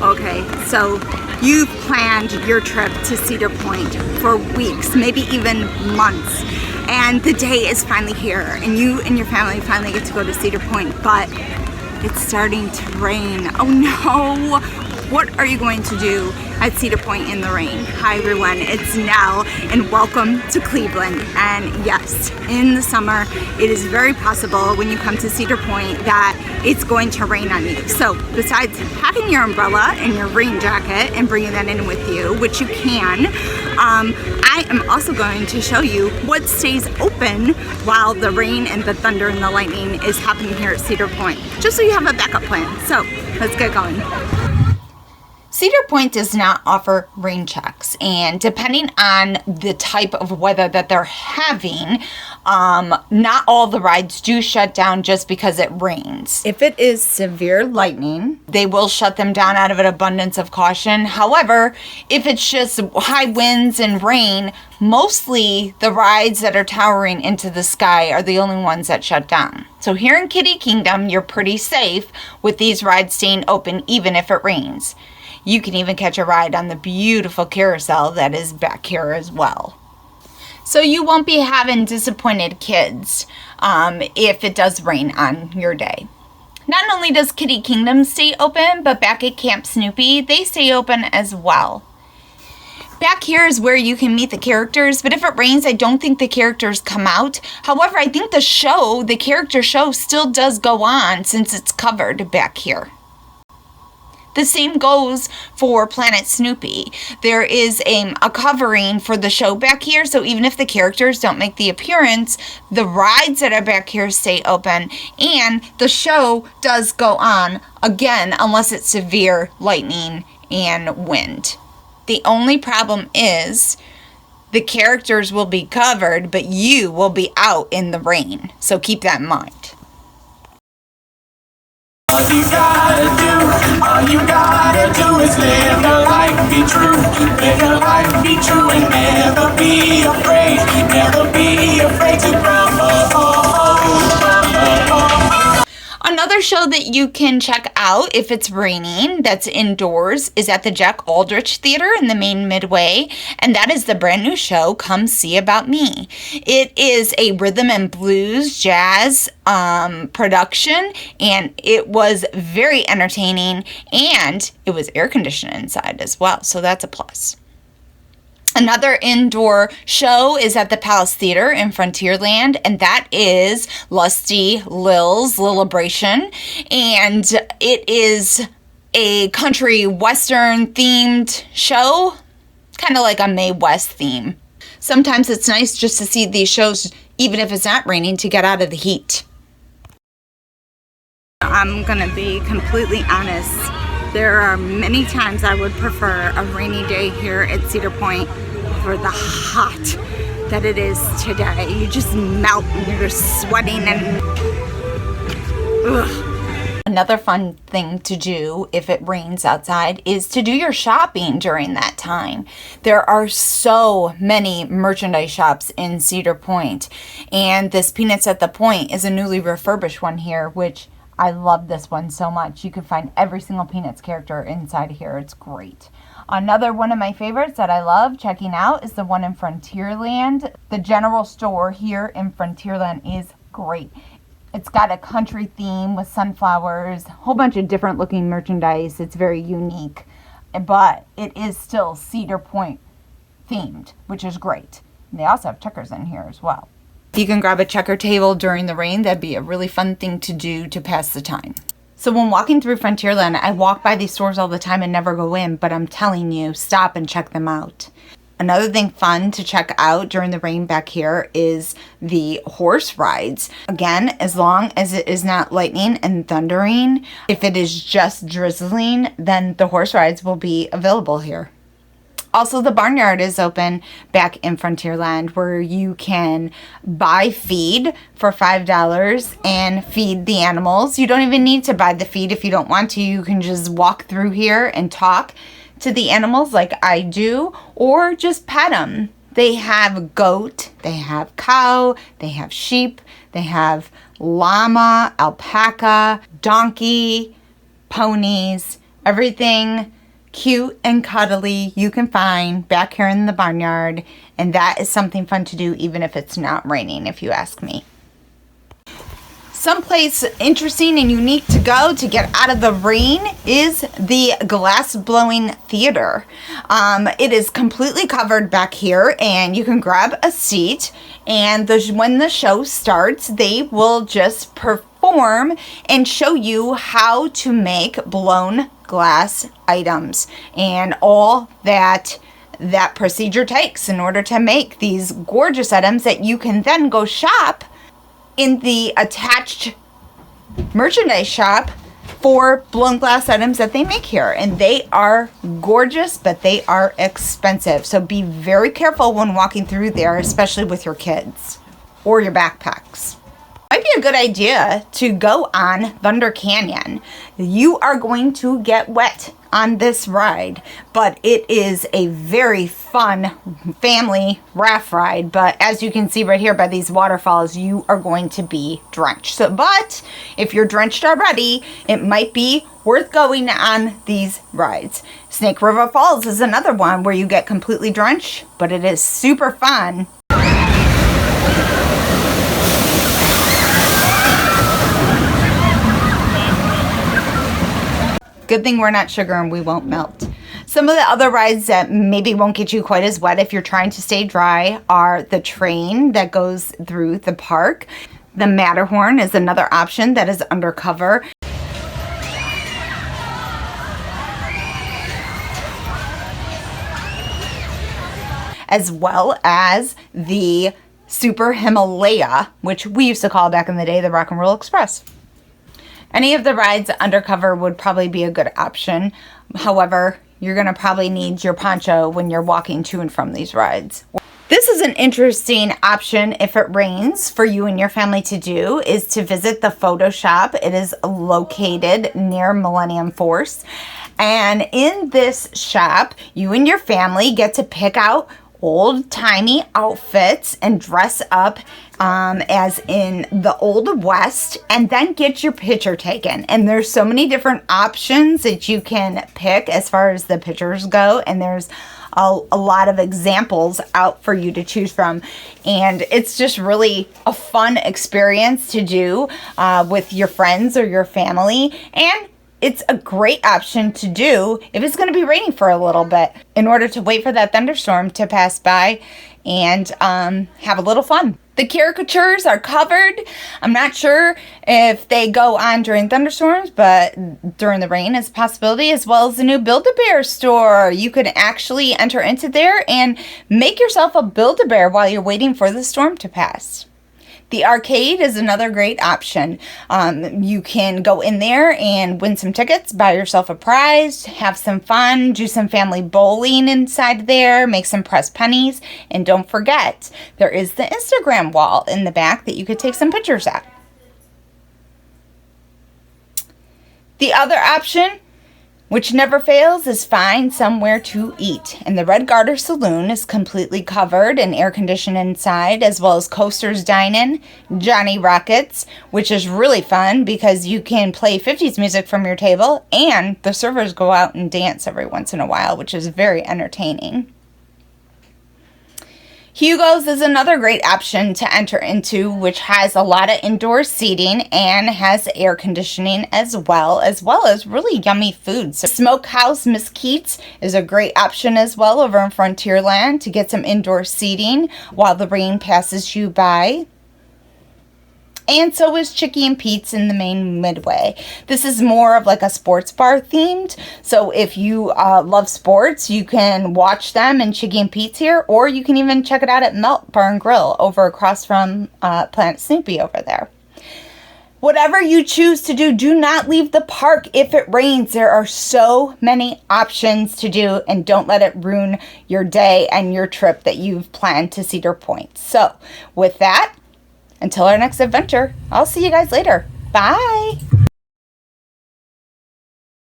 Okay, so you've planned your trip to Cedar Point for weeks, maybe even months, and the day is finally here, and you and your family finally get to go to Cedar Point, but it's starting to rain. Oh no! What are you going to do at Cedar Point in the rain? Hi everyone, it's Nell, and welcome to Cleveland. And yes, in the summer, it is very possible when you come to Cedar Point that it's going to rain on you. So besides having your umbrella and your rain jacket and bringing that in with you, which you can, I am also going to show you what stays open while the rain and the thunder and the lightning is happening here at Cedar Point, just so you have a backup plan. So let's get going. Cedar Point does not offer rain checks, and depending on the type of weather that they're having, not all the rides do shut down just because it rains. If it is severe lightning, they will shut them down out of an abundance of caution. However, if it's just high winds and rain, mostly the rides that are towering into the sky are the only ones that shut down. So here in Kitty Kingdom, you're pretty safe with these rides staying open even if it rains. You can even catch a ride on the beautiful carousel that is back here as well. So you won't be having disappointed kids if it does rain on your day. Not only does Kitty Kingdom stay open, but back at Camp Snoopy, they stay open as well. Back here is where you can meet the characters, but if it rains, I don't think the characters come out. However, I think the character show still does go on since it's covered back here. The same goes for Planet Snoopy. There is a covering for the show back here, so even if the characters don't make the appearance, the rides that are back here stay open, and the show does go on, again, unless it's severe lightning and wind. The only problem is the characters will be covered, but you will be out in the rain, so keep that in mind. All you gotta do is live your life, be true. Live your life, be true, and never be afraid to grow. Another show that you can check out if it's raining that's indoors is at the JackAldrich Theater in the main Midway, and that is the brand new show, Come See About Me. It is a rhythm and blues jazz production, and it was very entertaining, and it was air conditioned inside as well, so that's a plus. Another indoor show is at the Palace Theater in Frontierland, and that is Lusty Lil's Lilibration, and it is a country western themed show, kind of like a Mae West theme. Sometimes it's nice just to see these shows, even if it's not raining, to get out of the heat. I'm gonna be completely honest. There are many times I would prefer a rainy day here at Cedar Point over the hot that it is today. You just melt and you're just sweating and ugh. Another fun thing to do if it rains outside is to do your shopping during that time. There are so many merchandise shops in Cedar Point, and this Peanuts at the Point is a newly refurbished one here, which I love this one so much. You can find every single Peanuts character inside here. It's great. Another one of my favorites that I love checking out is the one in Frontierland. The general store here in Frontierland is great. It's got a country theme with sunflowers, a whole bunch of different looking merchandise. It's very unique, but it is still Cedar Point themed, which is great. And they also have checkers in here as well. If you can grab a checker table during the rain, that'd be a really fun thing to do to pass the time. So when walking through Frontierland, I walk by these stores all the time and never go in, but I'm telling you, stop and check them out. Another thing fun to check out during the rain back here is the horse rides. Again, as long as it is not lightning and thundering, if it is just drizzling, then the horse rides will be available here. Also, the barnyard is open back in Frontierland, where you can buy feed for $5 and feed the animals. You don't even need to buy the feed if you don't want to. You can just walk through here and talk to the animals like I do, or just pet them. They have goat, they have cow, they have sheep, they have llama, alpaca, donkey, ponies, Everything cute and cuddly you can find back here in the barnyard, and that is something fun to do even if it's not raining, if you ask me. Someplace interesting and unique to go to get out of the rain is the glass blowing theater. It is completely covered back here, and you can grab a seat, and when the show starts, they will just perform and show you how to make blown glass items and all that procedure takes in order to make these gorgeous items that you can then go shop in the attached merchandise shop for blown glass items that they make here. And they are gorgeous, but they are expensive. So be very careful when walking through there, especially with your kids or your backpacks. Might be a good idea to go on Thunder Canyon. You are going to get wet on this ride, but it is a very fun family raft ride. But as you can see right here by these waterfalls, you are going to be drenched. But if you're drenched already, it might be worth going on these rides. Snake River Falls is another one where you get completely drenched, but it is super fun. Good thing we're not sugar and we won't melt. Some of the other rides that maybe won't get you quite as wet if you're trying to stay dry are the train that goes through the park. The Matterhorn is another option that is undercover. As well as the Super Himalaya, which we used to call back in the day the Rock and Roll Express. Any of the rides undercover would probably be a good option. However, you're going to probably need your poncho when you're walking to and from these rides. This is an interesting option if it rains for you and your family to do, is to visit the photo shop. It is located near Millennium Force. And in this shop, you and your family get to pick out old-timey outfits and dress up as in the Old West, and then get your picture taken. And there's so many different options that you can pick as far as the pictures go, and there's a lot of examples out for you to choose from. And it's just really a fun experience to do with your friends or your family. And it's a great option to do if it's going to be raining for a little bit, in order to wait for that thunderstorm to pass by and have a little fun. The caricatures are covered. I'm not sure if they go on during thunderstorms, but during the rain is a possibility, as well as the new Build-A-Bear store. You could actually enter into there and make yourself a Build-A-Bear while you're waiting for the storm to pass. The arcade is another great option. You can go in there and win some tickets, buy yourself a prize, have some fun, do some family bowling inside there, make some pressed pennies, and don't forget, there is the Instagram wall in the back that you could take some pictures at. The other option, which never fails, is find somewhere to eat. And the Red Garter Saloon is completely covered and air conditioned inside, as well as Coasters Dine-In, Johnny Rockets, which is really fun because you can play 50s music from your table, and the servers go out and dance every once in a while, which is very entertaining. Hugo's is another great option to enter into, which has a lot of indoor seating and has air conditioning as well as really yummy food. So Smokehouse Miss Keats is a great option as well over in Frontierland to get some indoor seating while the rain passes you by. And so is Chicky and Pete's in the main Midway. This is more of like a sports bar themed. So if you love sports, you can watch them in Chicky and Pete's here, or you can even check it out at Melt Bar and Grill over across from Planet Snoopy over there. Whatever you choose to do, do not leave the park if it rains. There are so many options to do, and don't let it ruin your day and your trip that you've planned to Cedar Point. So with that, until our next adventure, I'll see you guys later. Bye!